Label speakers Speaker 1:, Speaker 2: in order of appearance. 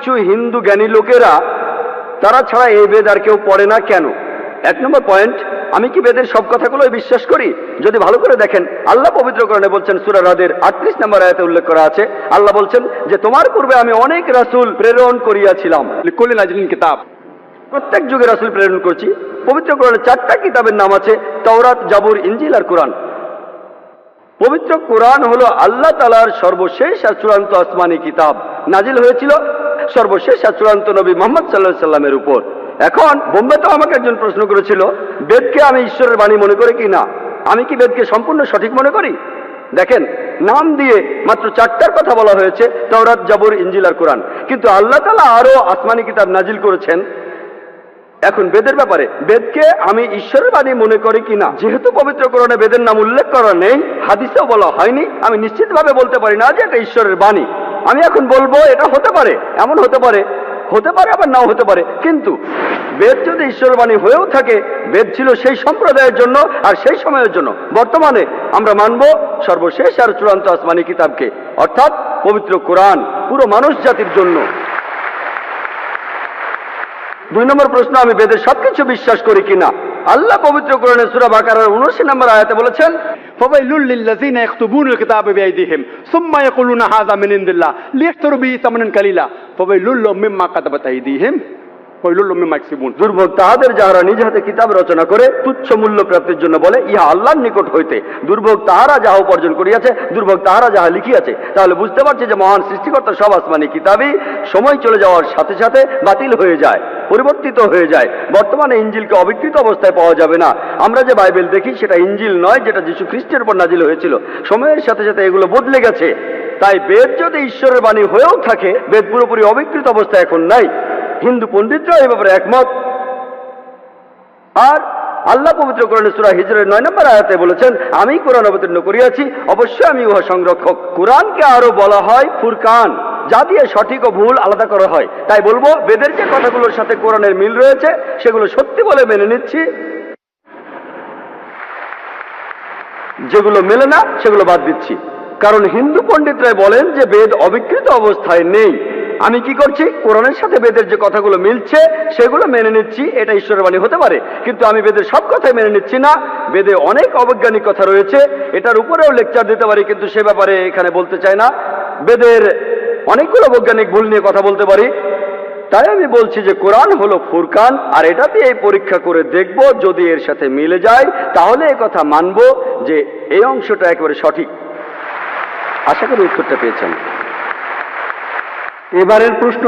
Speaker 1: কিছু হিন্দু জ্ঞানী লোকেরা তারা ছাড়া এই বেদ আর কেউ পড়ে না কেন? 1 নম্বর পয়েন্ট, আমি কি বেদের সব কথাগুলোই বিশ্বাস করি? যদি ভালো করে দেখেন, আল্লাহ পবিত্র কোরআনে বলছেন, সূরা রাদের 38 নম্বর আয়াতে উল্লেখ করা আছে, আল্লাহ বলছেন যে তোমার পূর্বে আমি অনেক রাসূল প্রেরণ করিয়াছিলাম। লিকুল্লি নাজিলিন কিতাব, প্রত্যেক যুগে রাসূল প্রেরণ করছি। পবিত্র কোরআনে 4টা কিতাবের নাম আছে, তাওরাত, জাবুর, ইনজিল আর কোরআন। পবিত্র কোরআন হলো আল্লাহ তাআলার সর্বশেষ আর চূড়ান্ত আসমানি কিতাব, নাজিল হয়েছিল সর্বশেষ আর চূড়ান্ত নবী মুহাম্মদ সাল্লাল্লাহু আলাইহি সাল্লামের উপর। এখন বোম্বেতেও আমাকে একজন প্রশ্ন করেছিল, বেদকে আমি ঈশ্বরের বাণী মনে করি কি না, আমি কি বেদকে সম্পূর্ণ সঠিক মনে করি? দেখেন, নাম দিয়ে মাত্র 4টার কথা বলা হয়েছে, তাওরাত, জাবুর, ইনজিল আর কোরআন, কিন্তু আল্লাহ তাআলা আরো আসমানি কিতাব নাজিল করেছেন। এখন বেদের ব্যাপারে, বেদকে আমি ঈশ্বরের বাণী মনে করি কিনা, যেহেতু পবিত্র কোরআনে বেদের নাম উল্লেখ করা নেই, হাদিসেও বলা হয়নি, আমি নিশ্চিতভাবে বলতে পারি না যে এটা ঈশ্বরের বাণী। আমি এখন বলবো এটা হতে পারে, এমন হতে পারে, আবার নাও হতে পারে। কিন্তু বেদ যদি ঈশ্বরের বাণী হয়েও থাকে, বেদ ছিল সেই সম্প্রদায়ের জন্য আর সেই সময়ের জন্য। বর্তমানে আমরা মানব সর্বশেষ আর চূড়ান্ত আসমানি কিতাবকে, অর্থাৎ পবিত্র কোরআন, পুরো মানুষ জাতির জন্য। 2 নম্বর প্রশ্ন, আমি বেদের সবকিছু বিশ্বাস করি কিনা। আল্লাহ পবিত্র কোরআনে সূরা বাকারার 79 নম্বর আয়াতে বলেছেন,
Speaker 2: ফাওয়াইলুল লিল্লাযিনা ইয়াকতুবুনাল কিতাবা বিআইদিহিম সুম্মা ইয়াকুলুনা হাযা মিন ইনদিল্লাহ লিয়াশতারু বিহি সামানান কালিলা ফাওয়াইলুল লাহুম মিম্মা কাতাবাত আইদিহিম ওয়াইলুল লাহুম মিম্মা ইয়াকসিবুন। দুর্ভোগ তাহাদের যাহারা নিজ হাতে কিতাব রচনা করে তুচ্ছ মূল্য প্রাপ্তির জন্য বলে, ইহা আল্লাহর নিকট হইতে। দুর্ভোগ তাহারা যাহা উপার্জন করিয়াছে, দুর্ভোগ তাহারা যাহা লিখিয়াছে। তাহলে বুঝতে পারছি যে মহান সৃষ্টিকর্তা সব আসমানি কিতাবই সময় চলে যাওয়ার সাথে সাথে বাতিল হয়ে যায়, পরিবর্তিত হয়ে যায়। বর্তমানে ইনজিলকে অবিকৃত অবস্থায় পাওয়া যাবে না। আমরা যে বাইবেল দেখি সেটা ইনজিল নয়, যেটা যীশু খ্রিস্টের উপর নাজিল হয়েছিল। সময়ের সাথে সাথে এগুলো বদলে গেছে। তাই বেদ যদি ঈশ্বরের বাণী হয়েও থাকে, বেদ পুরোপুরি অবিকৃত অবস্থায় এখন নাই। হিন্দু পণ্ডিতরা এই ব্যাপারে একমত। আর আল্লাহ পবিত্র কোরআনে সূরা হিজরের 9 নম্বর আয়াতে বলেছেন, আমি কোরআন অবতীর্ণ করিয়াছি, অবশ্যই আমি উহা সংরক্ষক। কোরআনকে আরো বলা হয় ফুরকান, যা দিয়ে সঠিক ও ভুল আলাদা করা হয়। তাই বলবো, বেদের যে কথাগুলোর সাথে কোরআনের মিল রয়েছে সেগুলো সত্যি বলে মেনে নিচ্ছি, যেগুলো মেলে না সেগুলো বাদ দিচ্ছি। কারণ হিন্দু পণ্ডিতরাই বলেন যে বেদ অবিকৃত অবস্থায় নেই। আমি কি করছি, কোরআনের সাথে বেদের যে কথাগুলো মিলছে সেগুলো মেনে নিচ্ছি। এটা ঈশ্বরের বাণী হতে পারে, কিন্তু আমি বেদের সব কথাই মেনে নিচ্ছি না। বেদে অনেক অবৈজ্ঞানিক কথা রয়েছে, এটার উপরেও লেকচার দিতে পারি, কিন্তু সে ব্যাপারে এখানে বলতে চাই না। বেদের অনেকগুলো বৈজ্ঞানিক ভুল নিয়ে কথা বলতে পারি। তাই আমি বলছি যে কোরআন হলো ফুরকান, আর এটাতে এই পরীক্ষা করে দেখব, যদি এর সাথে মিলে যায় তাহলে এই কথা মানব যে এই অংশটা একেবারে সঠিক। আশা করি উত্তরটা পেয়েছেন।
Speaker 3: এবারের প্রশ্ন